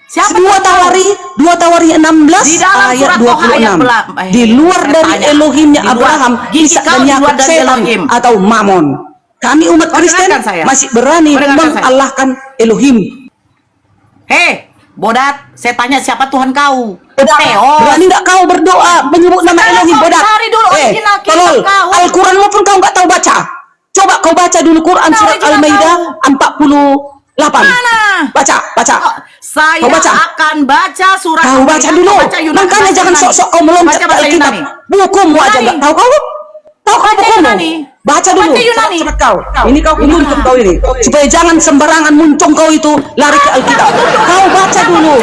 Siapa dua Tawari 16 di dalam ayat surat Toha 26. Di luar dari Elohimnya Abraham, Ishak dan Yakub, setan atau Mamon. Kami umat Kristen masih berani mengalahkan Elohim. Hei, bodat, saya tanya siapa Tuhan kau? Berani nggak kau berdoa menyebut nama Elohim, bodat? Cari dulu original tolol, Al-Quranmu pun kau nggak tahu baca. Coba kau baca dulu Quran surat Al-Maidah 48. Mana? Baca. Saya baca. akan baca surat. Kau baca dulu. Makanya jangan sok-sok kau meloncat ke Alkitab. Bukumu aja nggak tahu kau. Tahu kau bukumu? Baca dulu. Cepat kau. Ini kau untuk kau ini. Supaya jangan sembarangan muncung kau itu lari ke Alkitab. Kau baca dulu.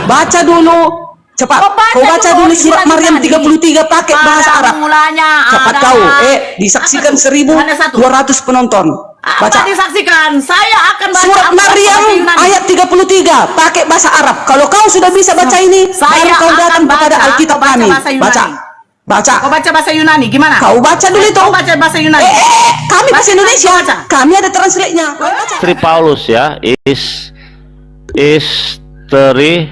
Baca dulu. Cepat. Kau baca dulu surat Maryam 33 pakai bahasa Arab. Cepat kau. Disaksikan 1.200 penonton. Baca. Disaksikan. Saya akan baca surat Maryam ayat 33 pakai bahasa Arab. Kalau kau sudah bisa baca ini, baru kau datang kepada Alkitab kami. Baca. Kau baca bahasa Yunani gimana? Kau baca dulu itu. Kau baca bahasa Yunani. Kami bahasa Indonesia. Kami ada translate-nya. Istri Paulus ya, istri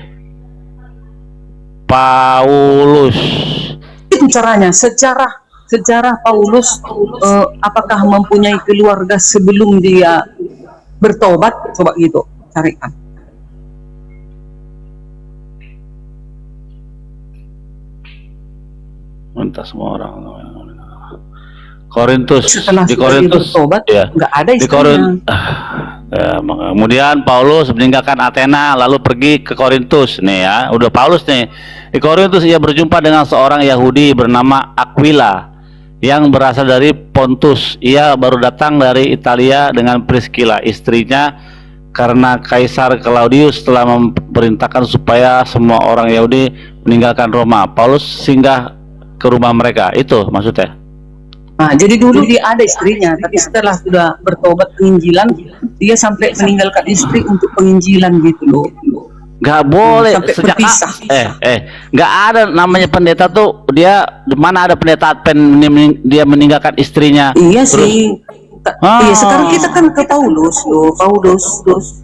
Paulus. Itu caranya. Sejarah Paulus apakah mempunyai keluarga sebelum dia bertobat? Coba gitu carikan. Minta semua orang. Korintus. Di Korintus bertobat, ya. Nggak ada di Korintus. Kemudian Paulus meninggalkan Athena lalu pergi ke Korintus nih ya. Udah Paulus nih. Di Korintus ia berjumpa dengan seorang Yahudi bernama Aquila yang berasal dari Pontus. Ia baru datang dari Italia dengan Priscilla istrinya karena Kaisar Claudius telah memerintahkan supaya semua orang Yahudi meninggalkan Roma. Paulus singgah ke rumah mereka. Itu maksudnya. Nah, jadi dulu dia ada istrinya, tapi setelah sudah bertobat penginjilan, dia sampai meninggalkan istri untuk penginjilan gitu loh. Gak boleh sejak nggak ada namanya pendeta tuh. Dia mana ada pendeta dia meninggalkan istrinya. Iya terus, sih. Iya, sekarang kita kan ke Paulus.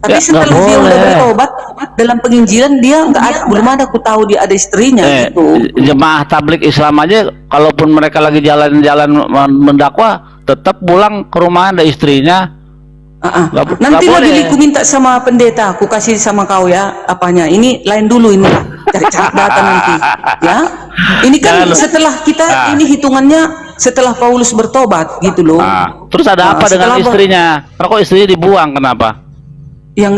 Tapi ya, setelah dia udah bertobat dalam penginjilan, dia belum ada, aku tahu dia ada istrinya gitu. Jemaah tablik Islam aja kalaupun mereka lagi jalan-jalan mendakwah tetap pulang ke rumah ada istrinya. Nanti lagi aku minta sama pendeta, aku kasih sama kau ya apanya. Ini lain dulu ini, cari data nanti ya. Ini kan setelah kita ini hitungannya setelah Paulus bertobat gitu loh. Terus ada apa dengan istrinya? Kok istrinya dibuang, kenapa? Ya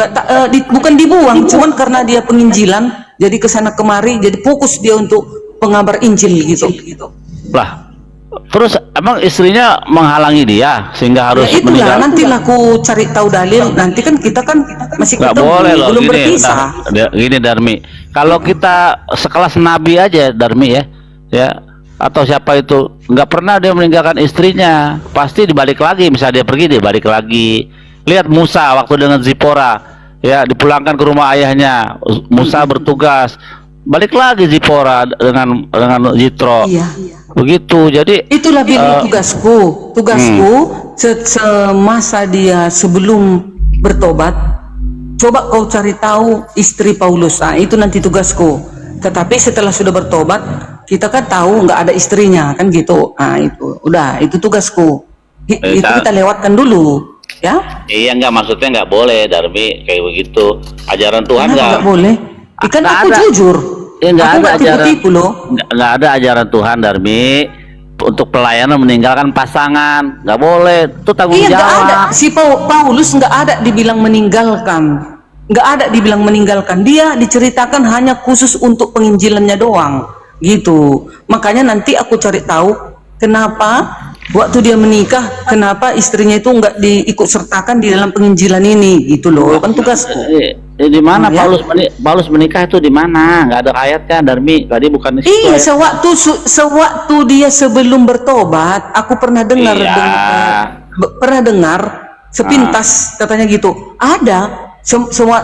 bukan dibuang, cuman karena dia penginjilan, jadi kesana kemari, jadi fokus dia untuk pengabar Injil gitu. Lah, terus emang istrinya menghalangi dia sehingga harus ya, itulah, meninggal? nanti aku cari tahu dalil. Nanti kan kita kan masih nggak ketemu, boleh loh, belum gini, berpisah. Gini Darmi, kalau kita sekelas Nabi aja Darmi ya, atau siapa itu nggak pernah dia meninggalkan istrinya, pasti dibalik lagi. Misalnya dia pergi, dia balik lagi. Lihat Musa waktu dengan Zipora ya, dipulangkan ke rumah ayahnya. Musa bertugas, balik lagi Zipora dengan Jitro. Iya. Begitu. Jadi itulah bilang tugasku semasa dia sebelum bertobat, coba kau cari tahu istri Paulus. Itu nanti tugasku. Tetapi setelah sudah bertobat, kita kan tahu nggak ada istrinya kan gitu. Itu udah, itu tugasku. Itu kita lewatkan dulu ya. Iya, nggak, maksudnya nggak boleh Darmi kayak begitu. Ajaran Tuhan nggak boleh. Ikan aku ada. Jujur. Ya, nggak ada ajaran, tipu-tipu loh. Nggak ada ajaran Tuhan Darmi untuk pelayanan meninggalkan pasangan. Nggak boleh. Itu tanggung jawab. Nggak ada. Si Paulus nggak ada dibilang meninggalkan. Nggak ada dibilang meninggalkan. Dia diceritakan hanya khusus untuk penginjilannya doang gitu. Makanya nanti aku cari tahu kenapa waktu dia menikah, kenapa istrinya itu nggak diikut sertakan di dalam penginjilan ini gitu loh. Kan tugasku. Di mana Paulus menikah itu di mana? Nggak ada ayatnya Darmi. Tadi bukan di situ. Iya, sewaktu dia sebelum bertobat, aku pernah dengar sepintas katanya gitu. Ada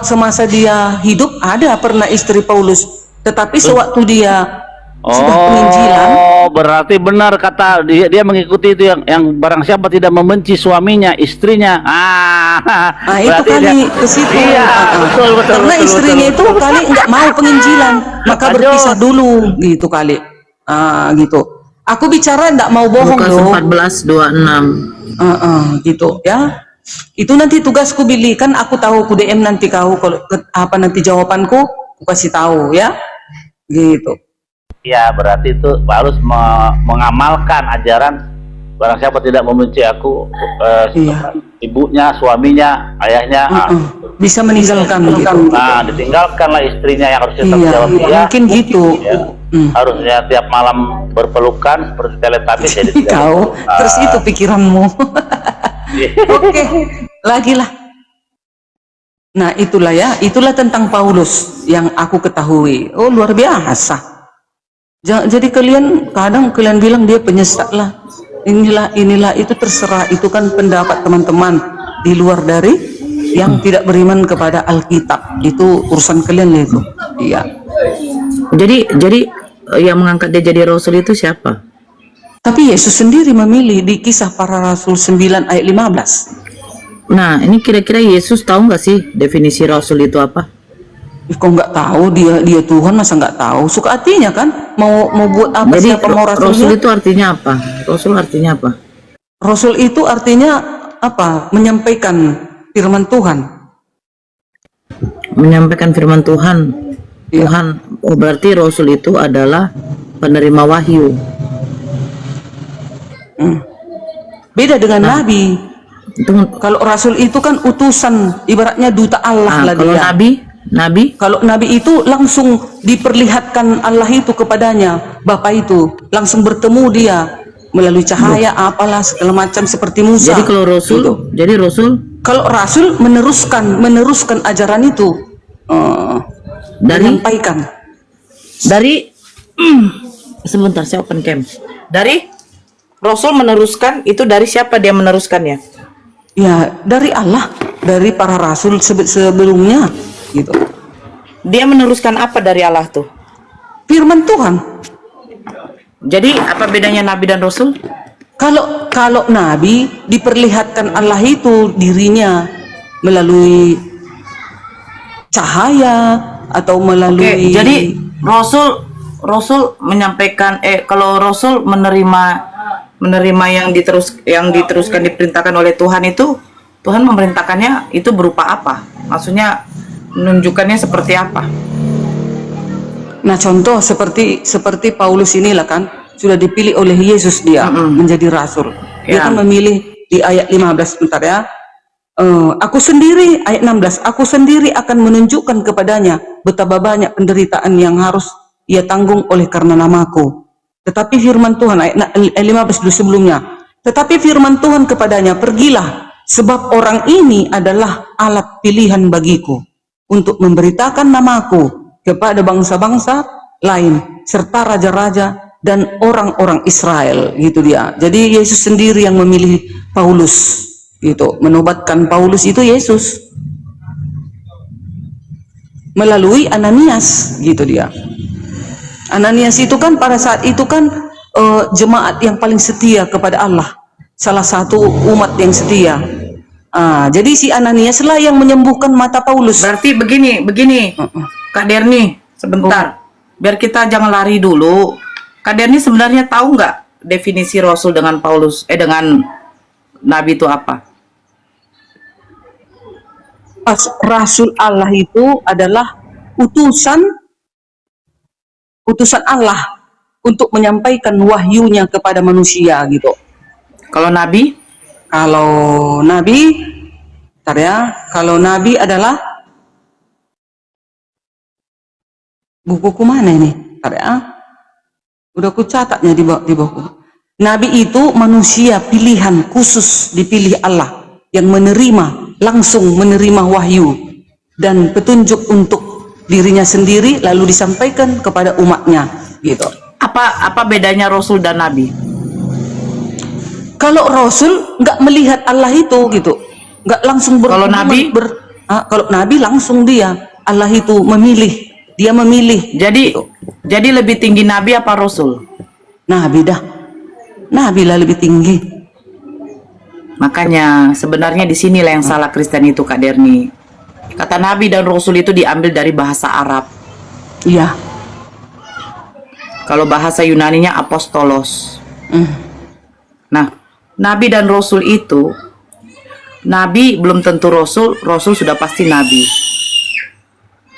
semasa dia hidup ada pernah istri Paulus, tetapi sewaktu dia Sudah penginjilan. Oh, berarti benar kata dia mengikuti itu yang barang siapa tidak membenci suaminya, istrinya. Nah, itu berarti kali dia- ke situ. Iya, betul, betul. Karena betul, istrinya betul, itu kali nggak mau penginjilan, maka Aduh. berpisah dulu gitu kali. Gitu. Aku bicara nggak mau bohong Lukas loh. 14:26. Gitu ya. Itu nanti tugasku Billy, kan aku tahu ku DM nanti kau kalau apa nanti jawabanku aku kasih tahu ya. Gitu. Iya, berarti itu Paulus mengamalkan ajaran barang siapa tidak membenci aku, Iya. ibunya, suaminya, ayahnya, Bisa meninggalkan gitu. nah ditinggalkanlah istrinya yang harusnya tanggung Iya, jawab dia. mungkin gitu. Ya, harusnya tiap malam berpelukan seperti Teletubbies jadi tidak. Kau terus itu pikiranmu. Oke, lagi lah. Nah, itulah ya, itulah tentang Paulus yang aku ketahui. Oh, luar biasa. Jadi kalian kadang kalian bilang dia penyesat lah. Inilah itu terserah, itu kan pendapat teman-teman di luar dari yang tidak beriman kepada Alkitab. Itu urusan kalian itu. Iya. Jadi yang mengangkat dia jadi rasul itu siapa? Tapi Yesus sendiri memilih di Kisah Para Rasul 9 ayat 15. Nah, ini kira-kira Yesus tahu nggak sih definisi rasul itu apa? Kok nggak tahu dia Tuhan, masa nggak tahu? Suka hatinya kan mau buat apa, Jadi siapa mau rasul rasulnya? itu artinya apa? Rasul artinya apa? Rasul itu artinya apa? Menyampaikan firman Tuhan. Menyampaikan firman Tuhan. Iya. Tuhan. Oh, berarti rasul itu adalah penerima wahyu. Beda dengan nabi. Itu, Kalau rasul itu kan utusan, ibaratnya duta Allah lah kalau dia. nabi Kalau nabi itu langsung diperlihatkan Allah itu kepadanya, Bapa itu langsung bertemu dia melalui cahaya apalah segala macam seperti Musa. jadi kalau rasul, Gitu. jadi rasul Kalau rasul meneruskan ajaran itu, menyampaikan. dari sebentar saya open cam. Dari rasul meneruskan itu dari siapa dia meneruskannya? Ya, dari Allah, dari para rasul sebelumnya gitu. Dia meneruskan apa dari Allah tuh? Firman Tuhan. Jadi apa bedanya nabi dan rasul? Kalau nabi diperlihatkan Allah itu dirinya melalui cahaya atau melalui Jadi rasul menyampaikan kalau rasul menerima yang diteruskan diperintahkan oleh Tuhan itu, Tuhan memerintahkannya itu berupa apa? Maksudnya menunjukkannya seperti apa? Nah, contoh seperti Paulus inilah kan sudah dipilih oleh Yesus dia menjadi rasul. Dia Ya. kan memilih di ayat 15 bentar ya. Aku sendiri ayat 16, aku sendiri akan menunjukkan kepadanya betapa banyak penderitaan yang harus ia tanggung oleh karena namaku. Tetapi firman Tuhan ayat 15 dulu sebelumnya. Tetapi firman Tuhan kepadanya, pergilah, sebab orang ini adalah alat pilihan bagiku untuk memberitakan namaku kepada bangsa-bangsa lain serta raja-raja dan orang-orang Israel, gitu dia. Jadi Yesus sendiri yang memilih Paulus, gitu. Menobatkan Paulus itu Yesus melalui Ananias, gitu dia. Ananias itu kan pada saat itu kan jemaat yang paling setia kepada Allah, salah satu umat yang setia. Jadi si Ananias lah yang menyembuhkan mata Paulus. Berarti begini, Kak Derni, sebentar, biar kita jangan lari dulu. Kak Derni sebenarnya tahu nggak definisi rasul dengan Paulus, dengan nabi itu apa? Rasul Allah itu adalah utusan Allah untuk menyampaikan wahyunya kepada manusia, gitu. Kalau nabi? Kalau nabi adalah bukuku mana ini? Bentar ya. Udah aku catatnya di buku. Nabi itu manusia pilihan khusus, dipilih Allah yang langsung menerima wahyu dan petunjuk untuk dirinya sendiri lalu disampaikan kepada umatnya, gitu. Apa bedanya rasul dan nabi? Kalau rasul nggak melihat Allah itu, gitu, nggak langsung Kalau nabi? kalau nabi langsung dia Allah itu memilih Dia memilih. Jadi lebih tinggi nabi apa rasul? Nabi dah. Nabi lah lebih tinggi. Makanya sebenarnya di sinilah yang salah Kristen itu, Kak Derni. Kata nabi dan rasul itu diambil dari bahasa Arab. Iya. Kalau bahasa Yunaninya apostolos. Mm. Nah, nabi dan rasul itu, nabi belum tentu rasul, rasul sudah pasti nabi.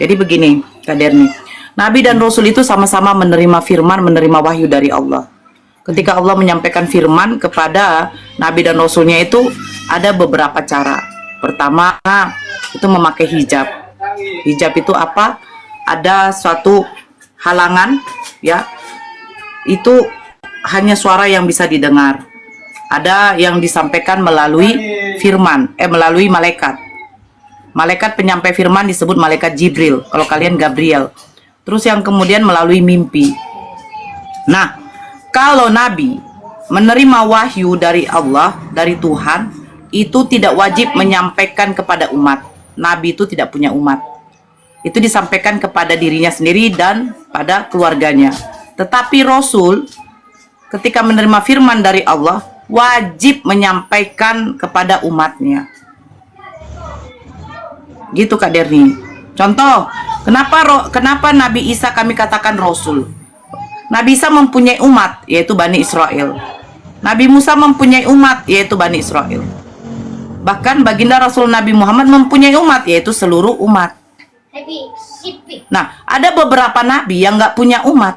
Jadi begini, Kak Derni, nabi dan rasul itu sama-sama menerima firman, menerima wahyu dari Allah. Ketika Allah menyampaikan firman kepada nabi dan rasulnya itu ada beberapa cara. Pertama, itu memakai hijab. Hijab itu apa? Ada suatu halangan, ya. Itu hanya suara yang bisa didengar. Ada yang disampaikan melalui firman, melalui malaikat. Malaikat penyampai firman disebut malaikat Jibril, kalau kalian Gabriel. Terus yang kemudian melalui mimpi. Nah, kalau nabi menerima wahyu dari Allah, dari Tuhan, itu tidak wajib menyampaikan kepada umat. Nabi itu tidak punya umat. Itu disampaikan kepada dirinya sendiri dan pada keluarganya. Tetapi rasul ketika menerima firman dari Allah wajib menyampaikan kepada umatnya. Gitu Kak Derni. Contoh, kenapa Nabi Isa kami katakan rasul? Nabi Isa mempunyai umat, yaitu Bani Israel. Nabi Musa mempunyai umat, yaitu Bani Israel. Bahkan baginda Rasul Nabi Muhammad mempunyai umat, yaitu seluruh umat. Nah, ada beberapa nabi yang nggak punya umat.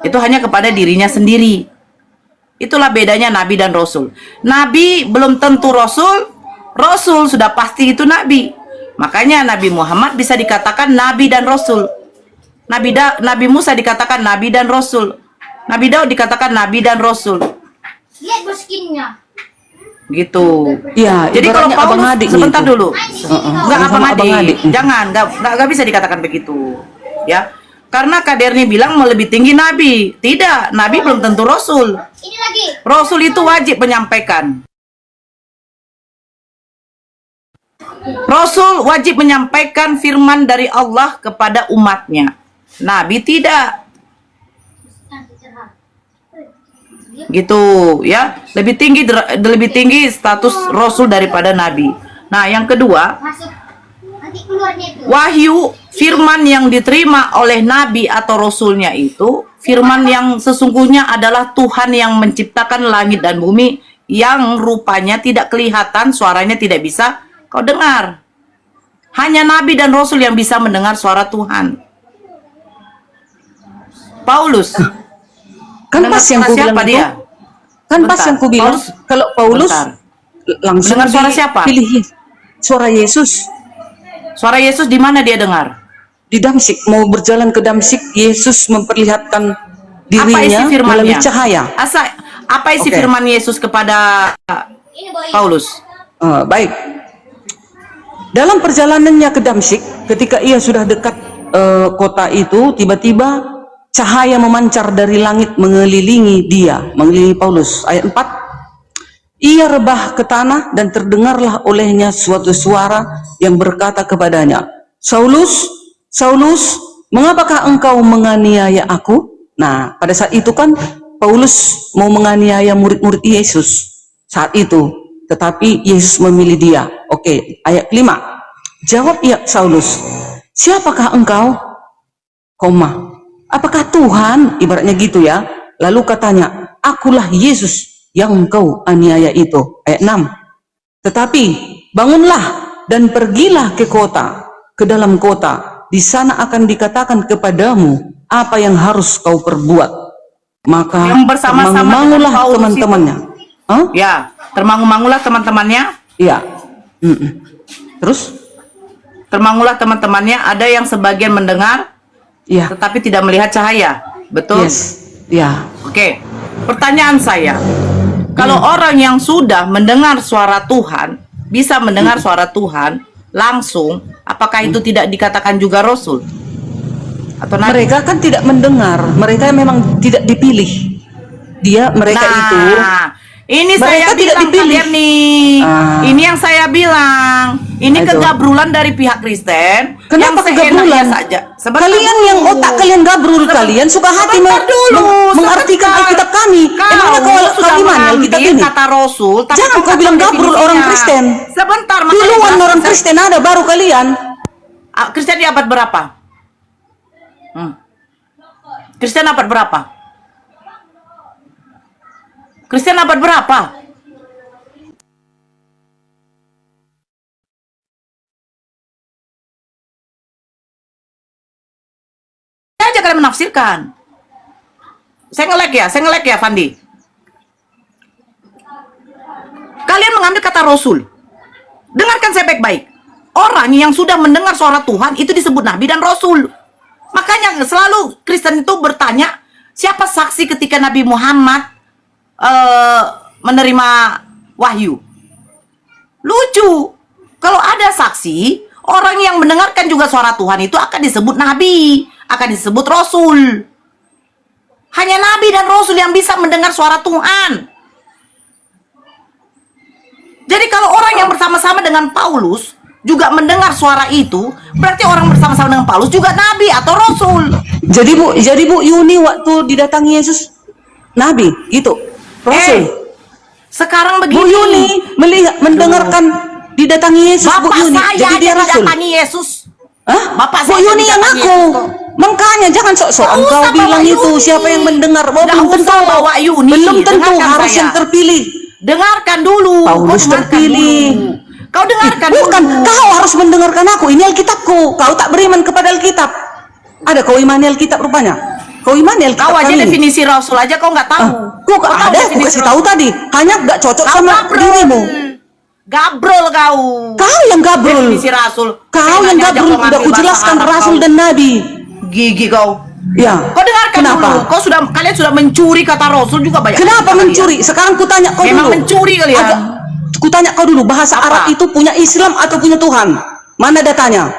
Itu hanya kepada dirinya sendiri. Itulah bedanya nabi dan rasul. Nabi belum tentu rasul, rasul sudah pasti itu nabi. Makanya Nabi Muhammad bisa dikatakan nabi dan rasul. Nabi Musa dikatakan nabi dan rasul. Nabi Daud dikatakan nabi dan rasul. Lihat boskinnya. Gitu. Iya, Jadi kalau ibaratnya Paulus, abang-adik sebentar gitu. dulu. Enggak Sama abang-adik. abang-adik. Jangan, enggak bisa dikatakan begitu. Ya. Karena Kak Derni bilang mau lebih tinggi nabi. Tidak, nabi belum tentu rasul. Ini lagi. Rasul itu wajib menyampaikan. Rasul wajib menyampaikan firman dari Allah kepada umatnya. Nabi tidak. Gitu ya. Lebih tinggi status rasul daripada nabi. Nah, yang kedua, Masuk. Nanti keluarnya itu. wahyu firman yang diterima oleh nabi atau rasulnya itu firman yang sesungguhnya adalah Tuhan yang menciptakan langit dan bumi yang rupanya tidak kelihatan, suaranya tidak bisa kau dengar. Hanya nabi dan rasul yang bisa mendengar suara Tuhan. Paulus Kan pas yang ku bilang itu. dia? Kan pas Bentar. yang ku bilang. Kalau Paulus Bentar. langsung Mendengar suara siapa? Pilih suara Yesus. Suara Yesus di mana dia dengar? Di Damsik, mau berjalan ke Damsik, Yesus memperlihatkan dirinya Apa isi firmannya? melalui cahaya. Apa isi Oke. firman Yesus kepada Ini boy. Paulus? Baik. Dalam perjalanannya ke Damsik, ketika ia sudah dekat kota itu, tiba-tiba cahaya memancar dari langit mengelilingi dia, mengelilingi Paulus. Ayat 4. Ia rebah ke tanah dan terdengarlah olehnya suatu suara yang berkata kepadanya, Saulus, Saulus, mengapakah engkau menganiaya aku? Nah, pada saat itu kan Paulus mau menganiaya murid-murid Yesus saat itu, tetapi Yesus memilih dia. Oke, ayat 5. Jawab ia Saulus, siapakah engkau? Koma. Apakah Tuhan? Ibaratnya gitu ya. Lalu katanya, akulah Yesus yang engkau aniaya itu. Ayat 6. Tetapi bangunlah dan pergilah ke kota, ke dalam kota. Di sana akan dikatakan kepadamu apa yang harus kau perbuat. Maka Yang bersama-sama termangu-mangulah dengan Paulus teman-temannya. Hah? Ya, termangu-mangulah teman-temannya. Iya. Terus? Termangulah teman-temannya. Ada yang sebagian mendengar, Iya. tetapi tidak melihat cahaya. Betul? Yes. Ya. Oke. Pertanyaan saya, kalau orang yang sudah mendengar suara Tuhan, bisa mendengar suara Tuhan langsung, apakah itu tidak dikatakan juga Rasul? Atau nabi? Mereka kan tidak mendengar, mereka memang tidak dipilih. Mereka itu Ini Mereka saya tidak bilang dipilih. kalian nih. Ah. Ini yang saya bilang. Ini Aduh. kegabrulan dari pihak Kristen. Kenapa yang seenaknya kegabrulan? saja. Sebentar Kalian dulu. yang otak kalian gabrul, kalian suka hati Sebentar dulu, mengartikan sebentar. Alkitab kami. Emangnya Kau kau sudah gimana Alkitab mengambil ini? kata Rasul, tapi Jangan kau nggak bilang tahu gabrul definisinya. orang Kristen. Sebentar, makanya Duluan jelaskan orang saya. Kristen ada, baru kalian. Kristen di abad berapa? Kristen abad berapa? Kristen abad berapa? Aja kalian menafsirkan. Saya ngelek ya, Fandi. Kalian mengambil kata Rasul. Dengarkan saya baik-baik. Orang yang sudah mendengar suara Tuhan itu disebut Nabi dan Rasul. Makanya selalu Kristen itu bertanya, siapa saksi ketika Nabi Muhammad menerima wahyu? Lucu. Kalau ada saksi, orang yang mendengarkan juga suara Tuhan itu akan disebut Nabi, akan disebut Rasul. Hanya Nabi dan Rasul yang bisa mendengar suara Tuhan. Jadi kalau orang yang bersama-sama dengan Paulus juga mendengar suara itu, berarti orang bersama-sama dengan Paulus juga Nabi atau Rasul. Jadi Bu Yuni waktu didatangi Yesus Nabi gitu, Rasul. Sekarang begini. Bu Yuni mendengarkan didatangi Yesus. Bu Bapak Yuni, saya jadi dia yang Rasul. didatangi Yesus. Hah? Bapak Bu saya Yuni yang didatangi ngaku. Yesus. Makanya jangan sok-sokan Nggak kau usah bilang bawa itu Yuni. siapa yang mendengar. Nggak Belum tentu. usah bawa Yuni. Belum tentu Dengarkan harus saya. yang terpilih. Dengarkan dulu. Paulus Kau dengarkan terpilih. dulu. Kau dengarkan Bukan, dulu. kau harus mendengarkan aku. Ini Alkitabku. Kau tak beriman kepada Alkitab. Ada kau imani Alkitab rupanya. Kau imani Alkitab Kau aja kami. definisi Rasul aja kau nggak tahu. Kok Kau tahu ada? Aku definisi kasih tahu Rasul? tadi. Hanya gak cocok Kau sama gabrol. dirimu. Gabrol kau. Kau yang gabrol. Definisi Rasul. Kau yang Seenaknya aja gabrol. kau Udah ngambil aku bahasa jelaskan Arab Rasul kau. dan Nabi. Gigi kau. Ya. Kau dengarkan Kenapa? dulu. Kalian sudah mencuri kata Rasul juga banyak. Kenapa kalian. mencuri? Sekarang kutanya kau Memang dulu. mencuri kalian. Kutanya kau dulu. Bahasa Apa? Arab itu punya Islam atau punya Tuhan? Mana datanya?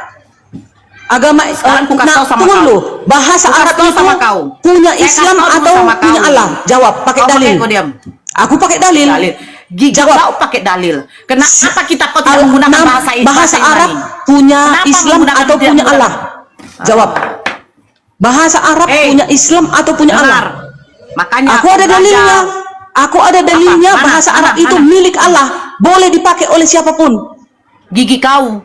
Agama Sekarang ku kasih tahu sama tunggu kau. dulu. Bahasa Ku kasih Arab tahu itu sama kau. punya Saya kasih Islam tahu dulu atau sama punya kau. Allah? Jawab pakai Kau dalil. kau diam. Aku pakai dalil. Dalil. Gigi Jawab. kau pakai dalil. Kenapa kitab kau tidak menggunakan bahasa bahasa Arab Yunani? punya Kenapa Islam menggunakan atau tidak punya menggunakan? Allah? Jawab. Bahasa Arab Hey. punya Islam atau punya Dengar. Allah? Makanya Aku ada belajar. dalilnya. Aku ada dalilnya. Mana? Bahasa Mana? Arab itu Mana? milik Allah. Boleh dipakai oleh siapapun. Gigi kau.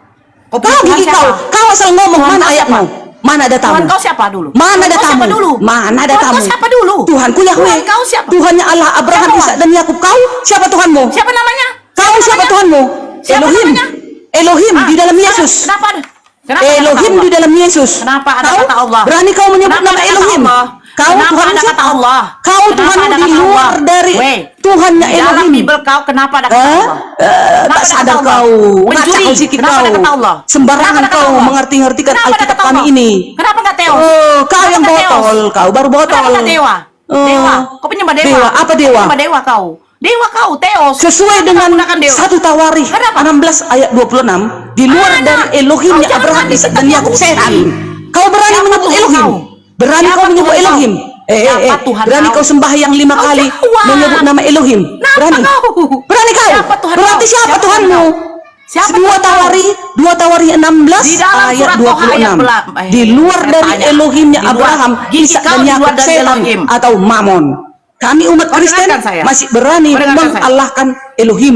Kau punya Kau Tuhan gigi siapa? kau. Kau asal ngomong. Tuhan Mana kau ayatmu? siapa? Mana datamu? Tuhan kau siapa dulu? Mana Tuhan kau datamu? siapa dulu? Mana Tuhan datamu? kau siapa dulu? Tuhanku Yahweh. Tuhan kau siapa? Tuhannya Allah Abraham, Siapa? Ishak dan Yakub. Kau siapa Tuhanmu? Siapa namanya? Kau siapa namanya? Tuhanmu? Siapa Elohim. namanya? Elohim di dalam Kenapa? Yesus. Kenapa? Kenapa ada Elohim kata di Allah? dalam Yesus. Kenapa ada Kau kata Allah? berani kau menyebut Kenapa nama ada kata Elohim? Allah? Kau Kenapa Tuhan ada siapa? kata Allah? Kau Kenapa Tuhan ada di kata luar Allah? dari Weh, Tuhannya di dalam Elohim. Bible kau kenapa ada kata Allah? Kenapa Tak ada sadar kata Allah? kau. Mencuri. Ngacak sedikit Kenapa kau. ada kata Allah? Sembarangan Kenapa ada kata kau Allah? mengerti-ngertikan Kenapa ada Alkitab kata kami Allah? ini. Kenapa nggak teos? Oh, kau Kenapa yang nggak teos? botol. Kau baru botol. Kenapa nggak dewa? Oh. Dewa. Kau penyembah dewa. Dewa. Apa dewa? Kau penyembah dewa kau. Dewa kau, teos. Sesuai Kenapa dengan kau gunakan dewa? 1 Tawarikh Kenapa? 16 ayat 26, di luar Mana? dari Elohimnya Kau jangan Abraham, ambil Ishak kitab dan Yakub Yahudi. setan. Kau berani Siapa menyebut Tuhan Elohim? kau? Berani Siapa kau menyebut Tuhan Elohim? kau? Siapa Tuhan Berani kau? kau sembahyang 5 Kau kali jawab. menyebut nama Elohim? Kenapa Berani? kau? Berani kau? Siapa Tuhan Berarti kau? siapa Siapa Tuhanmu? Tuhan kau? Siapa 2 Tuhan kau? Tawarikh 2 Tawarikh 16 Di dalam ayat surat Toha ayat 26. Di luar saya dari tanya. Elohimnya Di luar. Abraham, Gigi Ishak kau dan di Yakub luar dari setan Elohim. atau Mamon. Kami umat Kau Kristen dengarkan saya. masih berani Kau dengarkan saya. mengalahkan Elohim.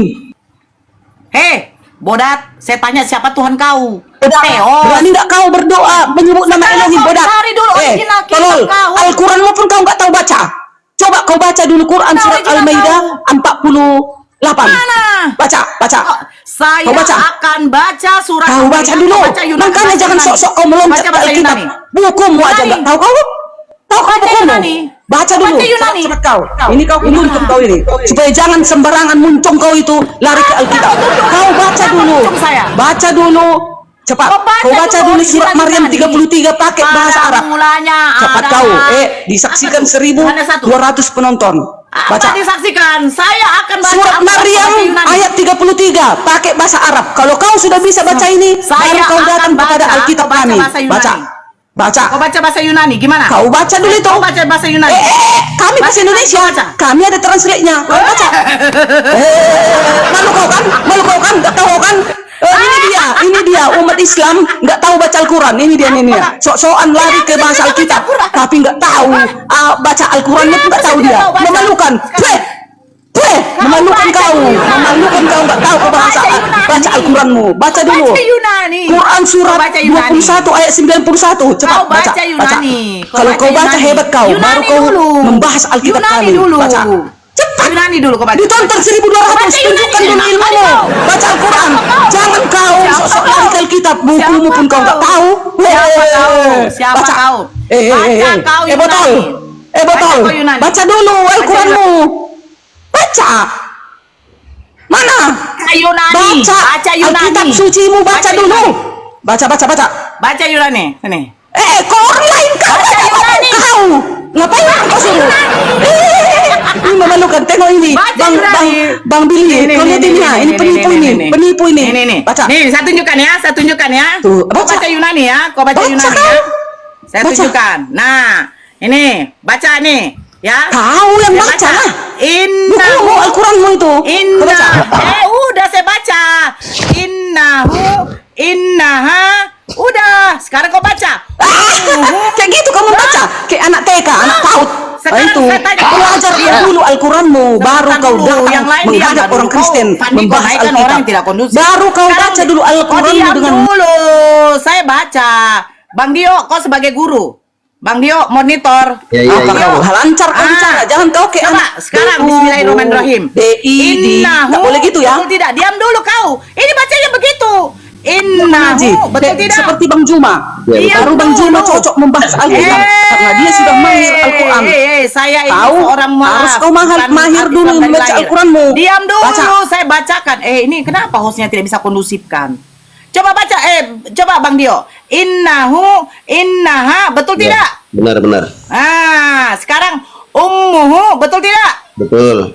Hei, Bodat, saya tanya siapa Tuhan kau? Bodat, Teos. berani nggak kau berdoa menyebut nama Sekarang Elohim, kau Bodat? cari dulu original kitab tolol, kau. Al-Quran pun kau nggak tahu baca. Coba kau baca dulu Quran Mana surat original Al-Maidah kau? 48. Mana? Baca. Oh, saya Kau baca. akan baca surat Kau baca Al-Maidah, dulu. kau baca Yunani, Makanya baca jangan Yunani. sok-sok kau meloncat Baca ke bahasa Alkitab. Yunani. Bukumu aja Yunani. nggak tahu kau? Tahu kau Baca bukumu? Yunani. Baca Baca dulu. Yunani. Cepat kau. Ini kau menuntut kau ini. Supaya jangan sembarangan muncung kau itu lari ke Alkitab. Kau baca Kenapa dulu. muncung saya? Baca dulu. Cepat. Kau baca dulu surat Maryam 33 pakai bahasa Arab. Mulanya Cepat ada. kau. Disaksikan Apa tuh? Ada satu. 1.200 penonton. Apa Baca. disaksikan? Saya akan baca Surat Al-Quran Maryam bahasa Yunani. ayat 33 pakai bahasa Arab. Kalau kau sudah bisa baca ini, Saya baru kau akan datang kepada baca Alkitab bahasa kami. Yunani. Baca. Baca. Kau baca bahasa Yunani gimana? Kau baca dulu itu. Kau baca bahasa Yunani. Kami bahasa Indonesia. Baca. Kami ada translate-nya. Kau baca. Malu kau kan? Malu kau kan? Gak tahu kan? Ini dia umat Islam nggak tahu baca Al-Quran. Ini dia nih. Sok-sokan lari ke bahasa Alkitab, tapi nggak tahu baca Al-Qurannya nggak tahu dia. Memalukan. Memalukan kau nggak tahu kau bahasa baca Al-Quranmu. Baca dulu. Baca Yunani. Quran surat Baca Yunani. 21 ayat 91. Cepat Kau baca Yunani. Kalau kau baca Yunani. hebat kau. Yunani Baru kau dulu. membahas Alkitab Yunani kami. dulu. Baca. Cepat. Yunani dulu kau baca. Ditonton 1200. Tunjukkan dulu ilmumu. Baca Al-Quran. Jangan kau sok-sok lari ke Alkitab. Bukumu pun kau nggak tahu. Siapa kau? Siapa Baca. kau? Baca kau Yunani. Botol. Botol. Baca kau Yunani. Baca dulu Al-Quranmu. Baca. Mana? Baca Yunani. Baca Yunani. Alkitab sucimu. Baca dulu. Yunani. Baca. Baca Yunani. Sini. Kau orang lain kau. Baca Yunani. Kau. Ngapain kau suruh? Ini memalukan. Tengok ini. Baca Yunani. Bang Billy. Kau lihat ini ya. Ini penipu ini. Penipu ini. Nih. Baca. Nih, saya tunjukkan ya. Tuh, Kau baca. baca Yunani ya. Kau baca Baca Yunani kau. ya. Saya Baca. tunjukkan. Nah, ini baca nih, ya. Kau yang Saya baca lah. Innahu. Bukumu Al-Quranmu itu. Kau baca. Udah saya baca. Innaha. Udah, sekarang kau baca. Kayak gitu kamu baca. Kayak anak TK, anak PAUD. Sekarang Itu. saya tanya. Belajar dulu Al-Quranmu. Baru Sebentar kau dulu, datang yang lain menghadap diam orang dulu. Kristen. Kau, Fandi, Membahas kau naikkan Alkitab. orang yang tidak kondusif. Baru kau Sekarang baca dulu kau Al-Quranmu diam dengan... dulu. Saya baca. Bang Dio, kau sebagai guru. Bang Dio, monitor. Apa kau? Lancar kau bicara. Jangan kau kayak Coba, sekarang Bismillahirrahmanirrahim. Nggak boleh gitu ya. Betul tidak? Diam dulu kau. Ini bacanya begitu. Ngaji. Betul tidak? Seperti Bang Juma. Diam Baru Bang Juma dulu. cocok membahas Alkitab. Karena dia sudah mahir Al-Quran. Saya ini Tahu, seorang harus kau mahir dulu membaca Al-Quranmu. Diam dulu, Baca. saya bacakan. Ini kenapa hostnya tidak bisa kondusifkan? Coba baca, coba Bang Dio. Innaha, betul tidak? Benar. Sekarang ummuhu, betul tidak? Betul.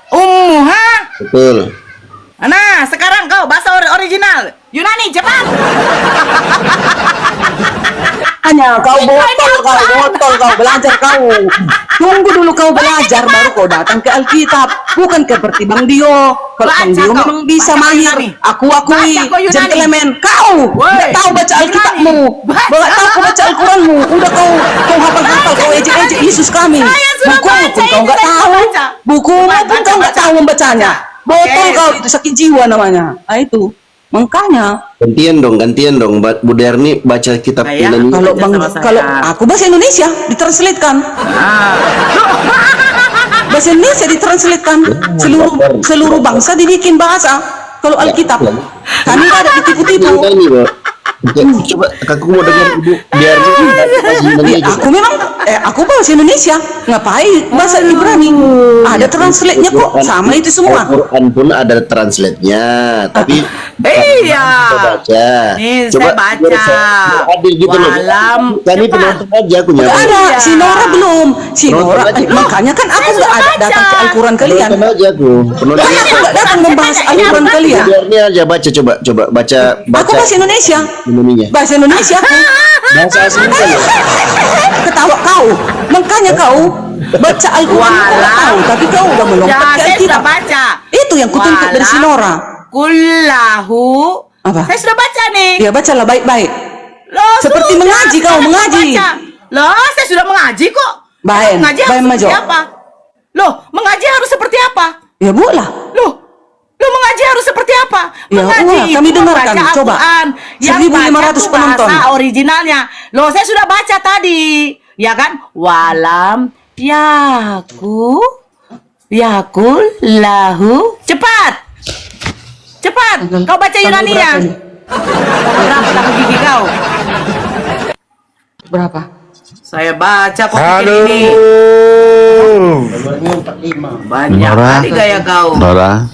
Ummuha. Betul. Nah, sekarang kau bahasa original Yunani, cepat. Hanya kau botol kau belajar kau. Tunggu dulu kau belajar baru kau datang ke Alkitab. Bukan seperti Bang Dio. Kalau Baca Bang Dio kau. memang bisa Baca mahir. Yunani. Aku akui. Baca kau Yunani. Gentleman kau. Woi, Nggak tahu baca Alkitabmu. Baca. Nggak tahu kau baca Al-Quranmu. Udah kau hafal kau ejek-ejek Yesus kami. Saya sudah Bukumu baca, pun kau ini nggak saya tahu. baca. Bukumu Baca, pun kau nggak baca. tahu membacanya. Botol Oke. kau itu sakit jiwa namanya. Itu. Makanya Gantian dong. Bu Derni baca kitab Saya? Yunani. kalau Baca Bang sama saya. kalau aku bahasa Indonesia ditranslatekan. Bahasa Indonesia ditranslatekan. Seluruh bangsa dibikin bahasa. Kalau Alkitab kami nggak ada ditipu-tipu. Yunani, Bro. Coba aku mau dengar Ibu Derni baca Yunani Ya, aja. aku bahasa Indonesia, ngapain bahasa Ibrani? Ada translate-nya kok, sama itu semua. Al-Quran pun ada translate-nya, tapi Iya. kita baca. Nih, Coba saya baca. biar adil gitu loh. Walam, Kami cepat. penonton aja aku Nggak nyapa. ada, Iya. si Nora belum. Si Nora, Nonton aja. makanya kan aku Saya nggak sudah ada baca. datang ke Al-Quran kalian. Penonton aja aku. Penonton. Makanya aku nggak datang membahas Saya Al-Quran tanya, kalian. Derni aja baca coba baca Aku bahasa Indonesia, Yunaninya. bahasa Indonesia aku. Bahasa aslinya ya. Ketawa kau, makanya kau baca Al-Quran kau nggak tahu, tapi kau udah melompat Ya, ke saya sudah Alkitab. baca. Itu yang kutuntut dari si Nora. Kullahu. Apa? Saya sudah baca nih. Ya bacalah baik-baik. Loh, Seperti sudah, mengaji kau, sekarang mengaji. saya baca. Loh, saya sudah mengaji kok. Baik, Mengaji baik, harus seperti Majo. apa? Loh, mengaji harus seperti apa? Ya bulah. Loh, mengaji harus seperti apa? Ya, Mengaji wah, itu kami dengarkan. membaca Coba. Al-Quran. Yang 1.500 baca tuh penonton. bahasa originalnya. Loh, saya sudah baca tadi. Ya kan? Walam yakul lahu. Cepat. Kau baca Yunani-nya. Berapa tangan gigi kau? Berapa? Saya baca kok ini. Banyak Nora. kali gaya kau. Nora.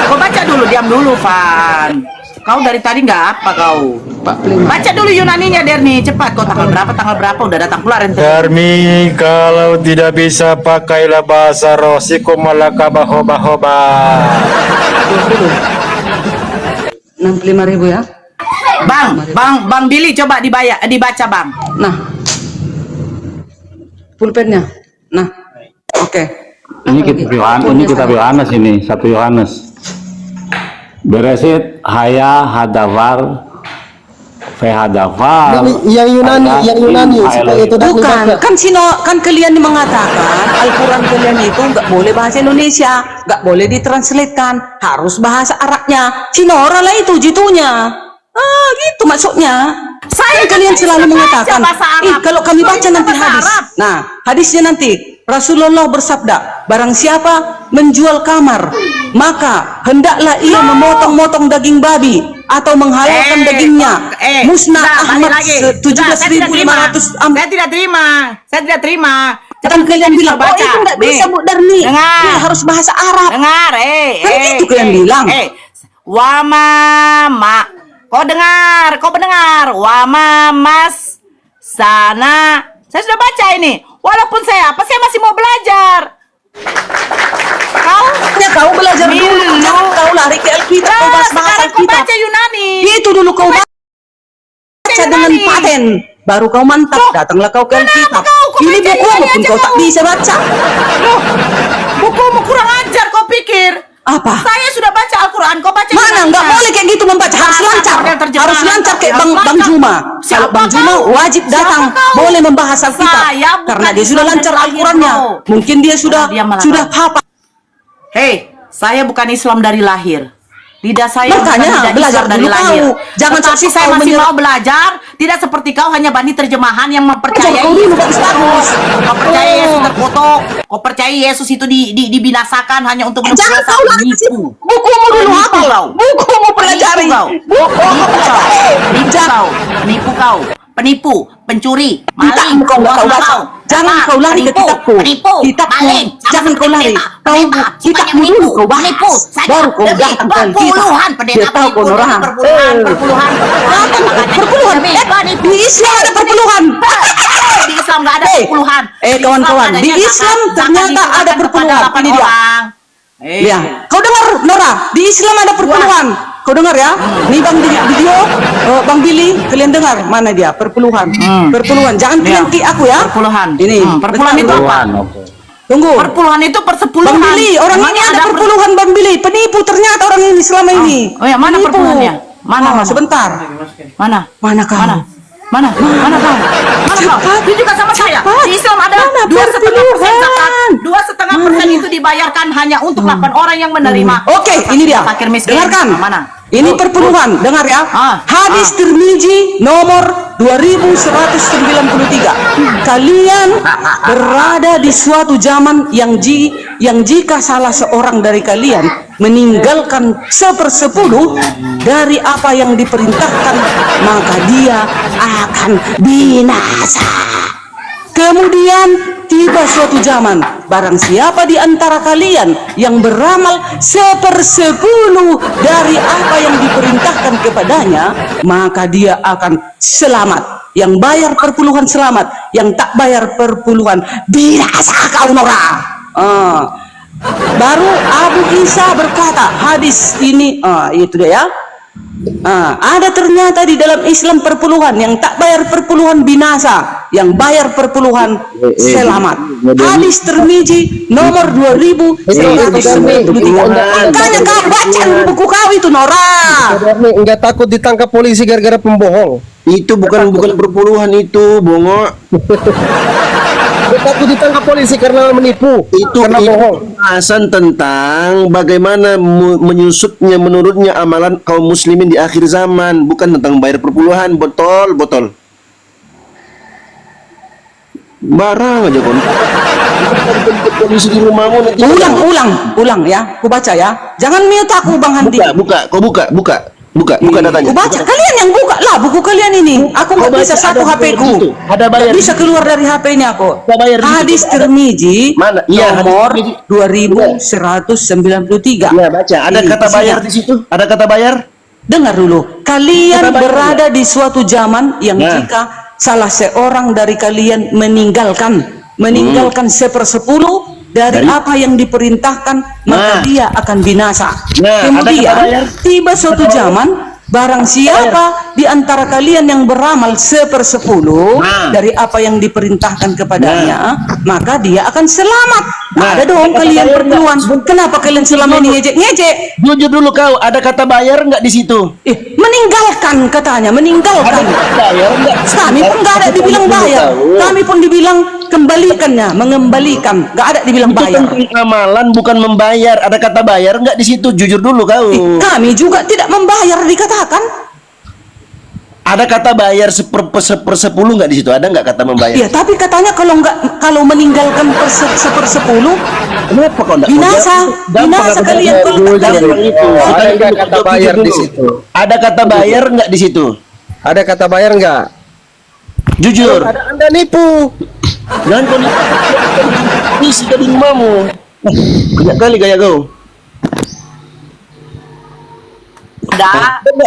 Kau baca dulu, diam dulu, Van. Kau dari tadi nggak apa kau? Baca dulu Yunaninya, Derni. Cepat, kau tanggal berapa udah datang pula rente. Darmi, kalau tidak bisa pakailah bahasa Rosiku malaka bahoba. 65.000 ya. Bang Billy coba dibaca Bang. Nah, pulpennya. Nah, oke. Ini kitab Yohanes ini, 1 Yohanes. Beresit haya hadafar fehadafar. Yang Yunani supaya itu Bukan, kan kalian mengatakan Al-Quran kalian itu nggak boleh bahasa Indonesia, nggak boleh ditranslatekan, harus bahasa Arabnya. Sinora lah itu jitunya. Gitu maksudnya. Kan kalian selalu mengatakan, kalau kami baca nanti hadis. Nah, hadisnya nanti Rasulullah bersabda, barang siapa menjual kamar, maka hendaklah ia memotong-motong daging babi atau menghalalkan dagingnya. Musnah Ahmad 17.500. Saya tidak terima. Kan kalian bilang, baca. Itu nggak bisa Bu Darni. Dia harus bahasa Arab. Dengar, Kan gitu kalian bilang. Wama, kau mendengar, wama mas sana. Saya sudah baca ini. Walaupun saya masih mau belajar. Kau belajar dulu, jangan kau lari ke Alkitab, kau bahas Sekarang kau Alkitab. baca Yunani. Itu dulu kau baca dengan paten, baru kau mantap. Datanglah kau ke Alkitab. Ini buku pun kau tak bisa baca. Bukumu kurang ajar kau pikir. Apa? Saya sudah baca Al-Quran, kau baca Mana nggak boleh kayak gitu membaca, harus lancar, harus lancar kayak Bang Juma. Kalau Bang Juma wajib datang, boleh membahas Alkitab karena dia sudah lancar Al-Qurannya. Mungkin dia sudah hafal. Hei, saya bukan Islam dari lahir. Lidah saya Makanya, bukan belajar Islam dari dulu lahir. kau. Jangan Tetapi sok-sok saya kau masih menyerah. mau belajar. Tidak seperti kau hanya bani terjemahan yang mempercayai Kau dulu bagus-bagus. Kau percaya Yesus terkutuk. Kau percaya Yesus itu dibinasakan hanya untuk Jangan kau lari ke situ. Bukumu dulu hafal. Bukumu pelajari. Penipu kau. Penipu, pencuri, maling, Kau baca. Jangan kau lari ke kitabku. Kitabku. Jangan kau lari. Kau kitabmu dulu kau baca. Baru kau datang ke kitab. Dia tahu kau orang. Perpuluhan. Di Islam ada perpuluhan. Di Islam nggak ada perpuluhan. Kawan-kawan, di Islam ternyata ada perpuluhan. Ini dia. Ya, kau dengar Nora, di Islam ada perpuluhan. Kau dengar ya? Nih Bang video, Bang Billy, kalian dengar mana dia? Perpuluhan. Perpuluhan. Jangan kalian ki aku ya. Perpuluhan. Ini. Perpuluhan itu apa? Tunggu. Perpuluhan itu persepuluhan. Bang Billy, orang ini ada perpuluhan Bang Billy. Penipu ternyata orang ini selama ini. Oh ya, mana Penipu. perpuluhannya? Mana? Sebentar. Mana? Mana kau? Mana kau? Dia juga sama saya. Di Islam ada 2,5% zakat. 2,5% itu dibayarkan hanya untuk 8 orang yang menerima. Oke, ini dia. Fakir miskin. Dengarkan. Mana? Ini perpuluhan, dengar ya. Hadis Tirmizi nomor 2193. Kalian berada di suatu zaman yang jika salah seorang dari kalian meninggalkan 1/10 dari apa yang diperintahkan, maka dia akan binasa. Kemudian tiba suatu zaman, barang siapa di antara kalian yang beramal 1/10 dari apa yang diperintahkan kepadanya, maka dia akan selamat. Yang bayar perpuluhan selamat, yang tak bayar perpuluhan binasa kau Nora. Baru Abu Isa berkata, hadis ini itu dia ya. Ada ternyata di dalam Islam perpuluhan, yang tak bayar perpuluhan binasa, yang bayar perpuluhan selamat. Hadis Tirmizi nomor 2193. Makanya kau baca buku kau itu Nora. Enggak takut ditangkap polisi gara-gara pembohong. Itu bukan perpuluhan itu, Bongo. Takut ditangkap polisi karena menipu. Itu karena bohong. Pembahasan tentang bagaimana menyusutnya menurutnya amalan kaum muslimin di akhir zaman, bukan tentang bayar perpuluhan. Botol. Barang aja kon. Polisi di rumahmu nanti. Ulang ya. Ku baca ya. Jangan mute aku Bang Handi. Buka datanya. Baca, kalian yang buka lah buku kalian ini. Aku nggak bisa satu HP ku. Ada bayar. Bisa keluar dari HP-nya aku. Bayar Hadis Tirmizi nomor 2193. Iya, baca. Ada kata bayar di situ? Ada kata bayar? Dengar dulu. Kalian berada di suatu zaman yang jika salah seorang dari kalian meninggalkan 1/10 dari apa yang diperintahkan, maka dia akan binasa. Kemudian tiba suatu zaman, Barang siapa di antara kalian yang beramal 1/10 dari apa yang diperintahkan kepadanya, maka dia akan selamat. Ada dong kalian pertemuan. Kenapa kalian selama ini ngejek-ngejek? Jujur dulu kau, ada kata bayar nggak di situ? Meninggalkan katanya, meninggalkan. Bayar nggak? Kami pun nggak ada dibilang bayar. Kami pun dibilang kembalikannya, mengembalikan. Nggak ada dibilang Itu bayar. tentang amalan bukan membayar. Ada kata bayar nggak di situ? Jujur dulu kau. Kami juga tidak membayar dikatakan. Ada kata bayar 1/10 nggak di situ? Ada nggak kata membayar? Iya, tapi katanya kalau meninggalkan 1/10 Kenapa kau nggak? binasa kalian kalau tak kalian. Ada nggak kata bayar di situ? Ada kata bayar nggak di situ? Ada kata bayar nggak? Jujur. Ada Anda nipu. Jangan kau isi tadi mamu. Banyak kali gaya kau.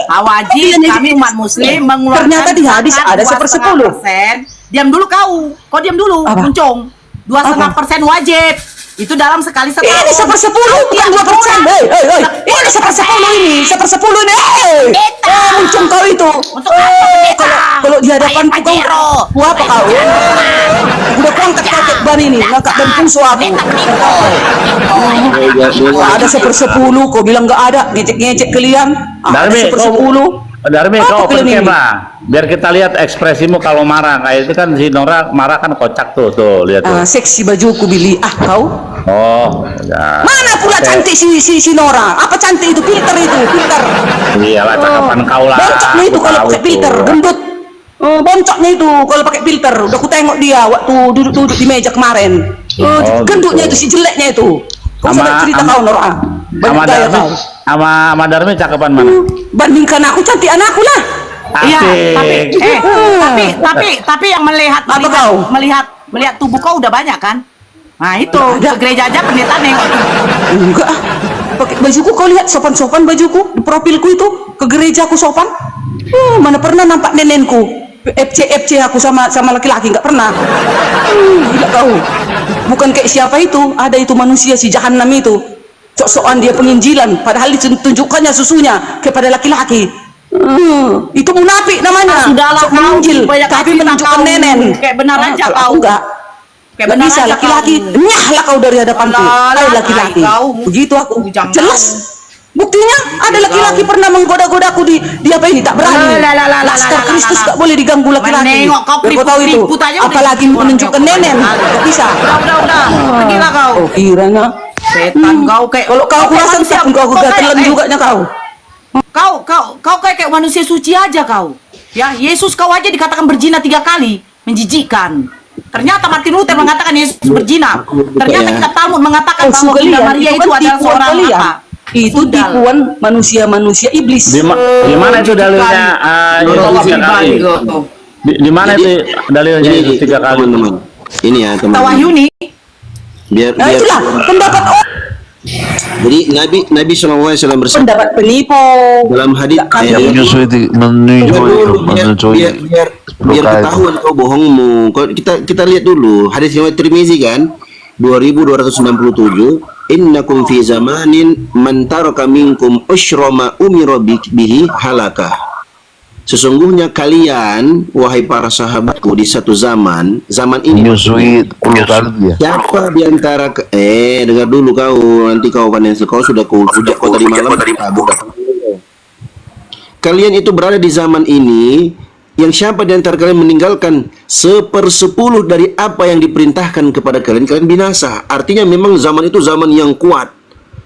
Wajib kami umat muslim mengeluarkan Ternyata di hadis ada 1/10. Diam dulu kau diam dulu, Apa? Muncung. 2,5% wajib. Itu dalam sekali setahun. Ini 1/10 bukan 2%. Ini 1/10 ini, 1/10 ini. Muncung kau itu. Untuk apa pendeta? Kalau di hadapan Bayar kau, pajero. apa kau? Udah kau angkat ban ini, ngangkat ban pulso aku. Ada 1/10, kau bilang nggak ada, ngecek-ngecek kalian. Ada Darmi, 1/10. Darmi, Apa kau kalian open cam ini? lah. Biar kita lihat ekspresimu kalau marah. Kayak itu kan si Nora marah kan kocak tuh, lihat tuh. Seksi bajuku Billy. Kau? Oh, ya. Mana pula Oke. cantik si Nora? Apa cantik itu? Filter itu, filter. Iyalah, cakapan kau lah. Boncoknya itu Aku kalau tahu pakai filter, tuh. gendut. Boncoknya itu kalau pakai filter. Udah ku tengok dia waktu duduk-duduk di meja kemarin. Gendutnya gitu. itu, si jeleknya itu. Kau Sama- sudah cerita sama- kau Nora. Banyak Sama gaya Darmi, kau. sama Darmi cakapan mana? Bandingkan aku cantik anakku lah. Iya, Asik. tapi yang melihat Apa kau? melihat tubuh kau udah banyak kan? Nah itu Nggak ada. ke gereja aja pendeta nengok tubuh. Enggak. Pakai bajuku kau lihat sopan-sopan bajuku di profilku itu ke gereja aku sopan. Mana pernah nampak nenenku FC aku sama laki-laki, nggak pernah. Gila kau. Bukan kayak siapa itu, ada itu manusia si Jahannam itu. Sok-sokan dia penginjilan, padahal ditunjukkannya susunya kepada laki-laki. Itu munafik namanya. Sudahlah Sok kau, menginjil, banyak tapi cerita menunjukkan kau. nenen. Kayak benar aja Kalau kau. aku enggak. Kayak Nggak benar bisa aja laki-laki, kau. nyahlah kau dari hadapanku. Alah, Hai laki-laki. kau. Begitu aku. Bujang Jelas. kau. Buktinya ada laki-laki pernah menggoda-godaku di apa ini, tak berani. Laskar Kristus tak boleh diganggu laki-laki. Menengok kau Biar kau tahu itu. keriput aja udah Apalagi dibuang menunjukkan kau. nenen. Tak bisa. Udah. Pergilah kau. Oh, kiranya. Setan kau kayak Kalau kau aku rasa manusia, tak pun kau kayak- telan juga nya kau. Kau kayak manusia suci aja kau. Ya, Yesus kau aja dikatakan berzina 3 kali, menjijikan. Ternyata Martin Luther mengatakan Yesus berzina. Ternyata kitab Talmud mengatakan bahwa suka Bunda lihat, Maria itu kan adalah tipuan seorang kalian. apa? Itu Sundal. tipuan manusia-manusia iblis. Di mana itu dalilnya? Yesus 3 kali. Di mana itu dalilnya Yesus 3 kali? teman-teman. Ini ya Kata teman. Wahyuni, Biar Nah itulah pendapat Jadi Nabi SAW bersabda pendapat penipu. dalam hadis biar ketahuan kau bohongmu. Kita lihat dulu hadis riwayat Tirmizi kan 2267, innakum fi zamanin man taraka minkum usyrama umira bihi halakah. Sesungguhnya kalian wahai para sahabatku di satu zaman ini Menyusui 10 kali dia. siapa di antara dengar dulu kau, nanti kau panen kau sudah kau hujat kau tadi malam. Kalian itu berada di zaman ini yang siapa di antara kalian meninggalkan 1/10 dari apa yang diperintahkan kepada kalian binasa. Artinya memang zaman itu zaman yang kuat.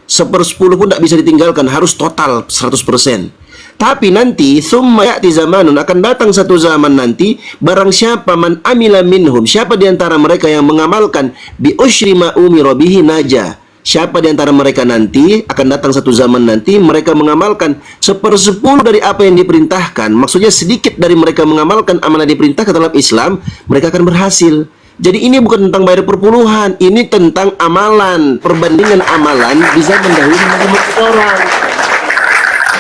1/10 pun tidak bisa ditinggalkan, harus total 100%. Tapi nanti summa ya'ti zamanun, akan datang satu zaman nanti, barang siapa man amila minhum, siapa di antara mereka yang mengamalkan bi usyri ma umira bihi naja. Siapa di antara mereka nanti akan datang satu zaman nanti mereka mengamalkan 1/10 dari apa yang diperintahkan. Maksudnya sedikit dari mereka mengamalkan amalan yang diperintahkan dalam Islam, mereka akan berhasil. Jadi ini bukan tentang bayar perpuluhan, ini tentang amalan, perbandingan amalan di zaman dahulu dengan orang.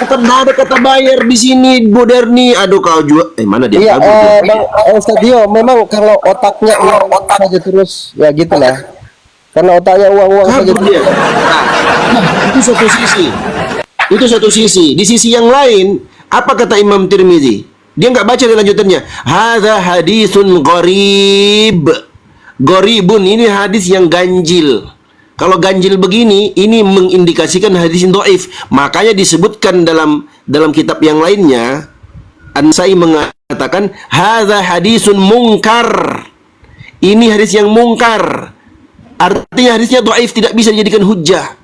Bukan ada kata bayar di sini, moderni. Aduh kau juga. Mana dia? Iya, Kabur dia. Bang Stadio, memang kalau otaknya uang saja terus, ya gitulah. Karena otaknya uang saja Kabur dia. Nah, itu satu sisi. Itu satu sisi. Di sisi yang lain Apa kata Imam Tirmizi? Dia nggak baca di lanjutannya. Hadza hadisun gharib. Gharibun, ini hadis yang ganjil. Kalau ganjil begini, ini mengindikasikan hadis yang dhaif. Makanya disebutkan dalam kitab yang lainnya, An-Nasai mengatakan hadza hadisun mungkar. Ini hadis yang mungkar. Artinya hadisnya dhaif, tidak bisa dijadikan hujjah.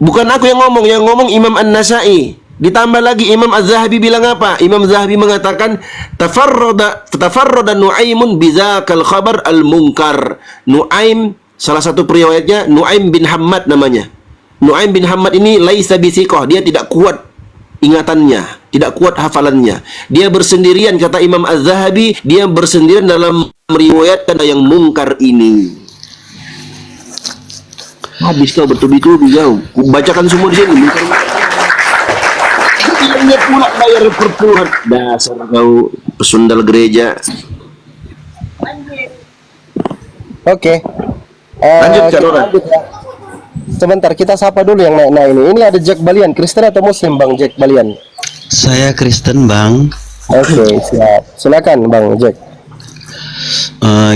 Bukan aku yang ngomong Imam An-Nasai. Ditambah lagi Imam Az-Zahabi bilang apa? Imam Zahabi mengatakan tafarrada Nuaimun bidzakal khabar al-munkar. Nuaim, salah satu periwayatnya Nuaim bin Hammad namanya. Nuaim bin Hammad ini laisa bithiqah, dia tidak kuat ingatannya, tidak kuat hafalannya. Dia bersendirian, kata Imam Az-Zahabi, dia bersendirian dalam meriwayatkan yang mungkar ini. Habis kau bertubi-tubi kau. Bacakan semua di sini. Dia pula bayar perpuluhan. Dasar kau pesundal gereja. Oke. Lanjutkan kita orang. lanjut ya. Sebentar, kita sapa dulu yang naik ini. Ini ada Jack Balian, Kristen atau Muslim, Bang Jack Balian? Saya Kristen, Bang. Oke, siap. Silakan, Bang Jack.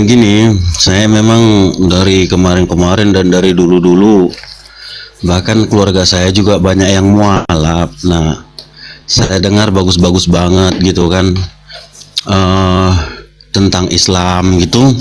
Gini, saya memang dari kemarin-kemarin dan dari dulu-dulu, bahkan keluarga saya juga banyak yang mualaf. Nah, saya dengar bagus-bagus banget gitu kan, tentang Islam gitu.